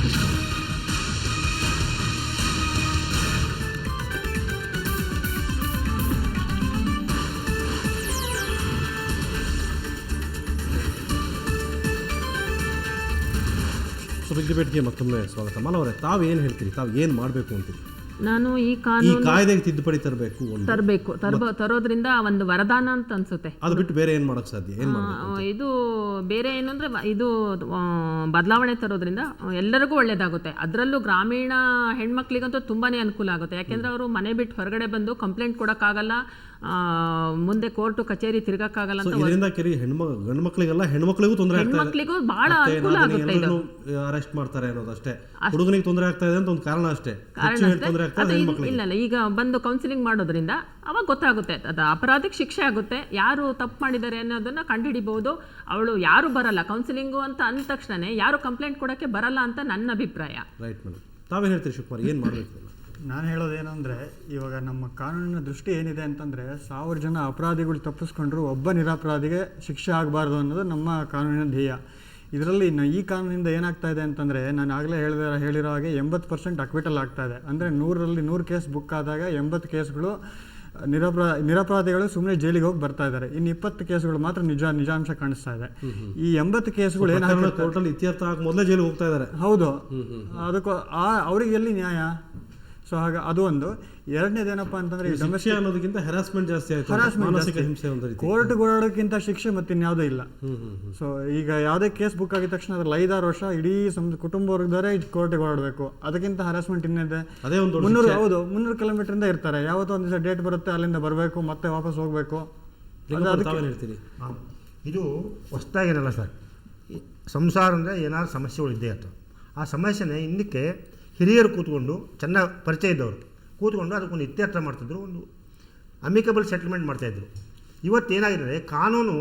Big ಡಿಬೇಟ್ಗೆ ಮತ್ತೊಮ್ಮೆ ಸ್ವಾಗತ. ಮಾಲಾ ಅವರೇ, ತಾವು ಏನು ಹೇಳ್ತೀರಿ? ತಾವು ಏನು ಮಾಡಬೇಕು ಅಂತೀರಿ? ನಾನು ಈ ಕಾಯ್ದೆಗೆ ತಿದ್ದುಪಡಿ ತರೋದ್ರಿಂದ ಒಂದು ವರದಾನ ಅಂತ ಅನ್ಸುತ್ತೆ. ಅದು ಬಿಟ್ಟು ಬೇರೆ ಏನು ಮಾಡೋಕ್ಕೆ ಸಾಧ್ಯ? ಇದು ಬೇರೆ ಏನಂದ್ರೆ ಇದು ಬದಲಾವಣೆ ತರೋದ್ರಿಂದ ಎಲ್ಲರಿಗೂ ಒಳ್ಳೇದಾಗುತ್ತೆ. ಅದರಲ್ಲೂ ಗ್ರಾಮೀಣ ಹೆಣ್ಮಕ್ಳಿಗಂತೂ ತುಂಬಾನೇ ಅನುಕೂಲ ಆಗುತ್ತೆ. ಯಾಕೆಂದ್ರೆ ಅವರು ಮನೆ ಬಿಟ್ಟು ಹೊರಗಡೆ ಬಂದು ಕಂಪ್ಲೇಂಟ್ ಕೊಡೋಕ್ಕಾಗಲ್ಲ, ಮುಂದೆ ಕೋರ್ಟು ಕಚೇರಿ ತಿರ್ಗಕ್ಕಾಗಲ್ಲ ಅಂತ. ಗಂಡು ಮಕ್ಕಳಿಗೆಲ್ಲ ಹೆಣ್ಮಕ್ಳಿಗೂ ತೊಂದರೆ ಆಗ್ತಾ ಇದೆ, ಹೆಣ್ಮಕ್ಳಿಗೂ ಬಹಳ ಅನುಕೂಲ ಆಗುತ್ತೆ. ಇದು ಅರೆಸ್ಟ್ ಮಾಡ್ತಾರೆ ಅನ್ನೋದಷ್ಟೇ, ಹುಡುಗನಿಗೆ ತೊಂದರೆ ಆಗ್ತಾ ಇದೆ ಅಂತ ಒಂದು ಕಾರಣ ಅಷ್ಟೇ. ಇಲ್ಲ ಈಗ ಬಂದು ಕೌನ್ಸಿಲಿಂಗ್ ಮಾಡೋದ್ರಿಂದ ಅವಾಗ ಗೊತ್ತಾಗುತ್ತೆ, ಅದು ಅಪರಾಧಕ್ಕೆ ಶಿಕ್ಷೆ ಆಗುತ್ತೆ, ಯಾರು ತಪ್ಪು ಮಾಡಿದ್ದಾರೆ ಅನ್ನೋದನ್ನ ಕಂಡುಹಿಡಿಬಹುದು. ಅವಳು ಯಾರು ಬರಲ್ಲ ಕೌನ್ಸಿಲಿಂಗು ಅಂತ ಅಂದ ತಕ್ಷಣ ಯಾರು ಕಂಪ್ಲೇಂಟ್ ಕೊಡೋಕ್ಕೆ ಬರಲ್ಲ ಅಂತ ನನ್ನ ಅಭಿಪ್ರಾಯ. ರೈಟ್ ಮೇಡಮ್, ತಾವೇನು ಹೇಳ್ತೀರಿ ಶಿವಕುಮಾರ್? ಏನು ಮಾಡಬೇಕು? ನಾನು ಹೇಳೋದೇನೆಂದರೆ, ಇವಾಗ ನಮ್ಮ ಕಾನೂನಿನ ದೃಷ್ಟಿ ಏನಿದೆ ಅಂತಂದರೆ, 1000 ಜನ ಅಪರಾಧಿಗಳು ತಪ್ಪಿಸ್ಕೊಂಡ್ರು ಒಬ್ಬ ನಿರಪರಾಧಿಗೆ ಶಿಕ್ಷೆ ಆಗಬಾರ್ದು ಅನ್ನೋದು ನಮ್ಮ ಕಾನೂನಿನ ಧ್ಯೇಯ. ಇದರಲ್ಲಿ ಈ ಕಾನೂನಿಂದ ಏನಾಗ್ತಾ ಇದೆ ಅಂತಂದರೆ, ನಾನು ಆಗಲೇ ಹೇಳಿರೋ ಹಾಗೆ 80% ಅಕ್ವಿಟಲ್ ಆಗ್ತಾ ಇದೆ. ಅಂದರೆ 100ರಲ್ಲಿ 100 ಕೇಸ್ ಬುಕ್ ಆದಾಗ 80 ಕೇಸ್ಗಳು ನಿರಪರಾಧಿಗಳು ಸುಮ್ಮನೆ ಜೈಲಿಗೆ ಹೋಗಿ ಬರ್ತಾ ಇದ್ದಾರೆ. ಇನ್ನು 20 ಕೇಸ್ಗಳು ಮಾತ್ರ ನಿಜಾಂಶ ಕಾಣಿಸ್ತಾ ಇದೆ. ಈ 80 ಕೇಸ್ಗಳು ಏನಾಗುತ್ತೆ, ಇತ್ಯರ್ಥ ಮೊದಲೇ ಜೈಲಿಗೆ ಹೋಗ್ತಾ ಇದ್ದಾರೆ. ಹೌದು, ಅದಕ್ಕೂ ಅವ್ರಿಗೆ ಎಲ್ಲಿ ನ್ಯಾಯ? ಸೊ ಹಾಗೆ ಅದು ಒಂದು. ಎರಡನೇದೇನಪ್ಪ ಅಂತಂದ್ರೆ, ಅನ್ನೋದಕ್ಕಿಂತ ಹರಾಸ್ಮೆಂಟ್ ಜಾಸ್ತಿ ಆಯ್ತು. ಕೋರ್ಟ್ಗೆ ಓಡಾಡೋಕ್ಕಿಂತ ಶಿಕ್ಷೆ ಮತ್ತಿನ್ಯಾವುದೂ ಇಲ್ಲ. ಸೊ ಈಗ ಯಾವುದೇ ಕೇಸ್ ಬುಕ್ ಆಗಿದ ತಕ್ಷಣ ಅದ್ರಲ್ಲಿ 5-6 ವರ್ಷ ಇಡೀ ಕುಟುಂಬ ವರ್ಗದವರೇ ಕೋರ್ಟ್ಗೆ ಓಡಾಡಬೇಕು. ಅದಕ್ಕಿಂತ ಹರಾಸ್ಮೆಂಟ್ ಇನ್ನಿದೆ. 300 ಕಿಲೋಮೀಟರ್ ಇರ್ತಾರೆ. ಯಾವತ್ತೋ ಒಂದು ದಿವಸ ಡೇಟ್ ಬರುತ್ತೆ, ಅಲ್ಲಿಂದ ಬರಬೇಕು, ಮತ್ತೆ ವಾಪಸ್ ಹೋಗಬೇಕು. ಹೇಳ್ತೀರಿ? ಇದು ಹೊಸ್ದಾಗಿರಲ್ಲ ಸರ್. ಸಂಸಾರ ಅಂದರೆ ಏನಾದ್ರು ಸಮಸ್ಯೆಗಳು ಇದ್ದೇ ಇರ್ತವೆ. ಆ ಸಮಸ್ಯೆನೇ ಹಿಂದಕ್ಕೆ ಹಿರಿಯರು ಕೂತ್ಕೊಂಡು, ಚೆನ್ನಾಗಿ ಪರಿಚಯ ಇದ್ದವರು ಕೂತ್ಕೊಂಡು ಅದಕ್ಕೊಂದು ಇತ್ಯರ್ಥ ಮಾಡ್ತಿದ್ರು, ಒಂದು ಅಮಿಕಬಲ್ ಸೆಟಲ್ಮೆಂಟ್ ಮಾಡ್ತಾಯಿದ್ರು. ಇವತ್ತೇನಾಗಿದೆ, ಕಾನೂನು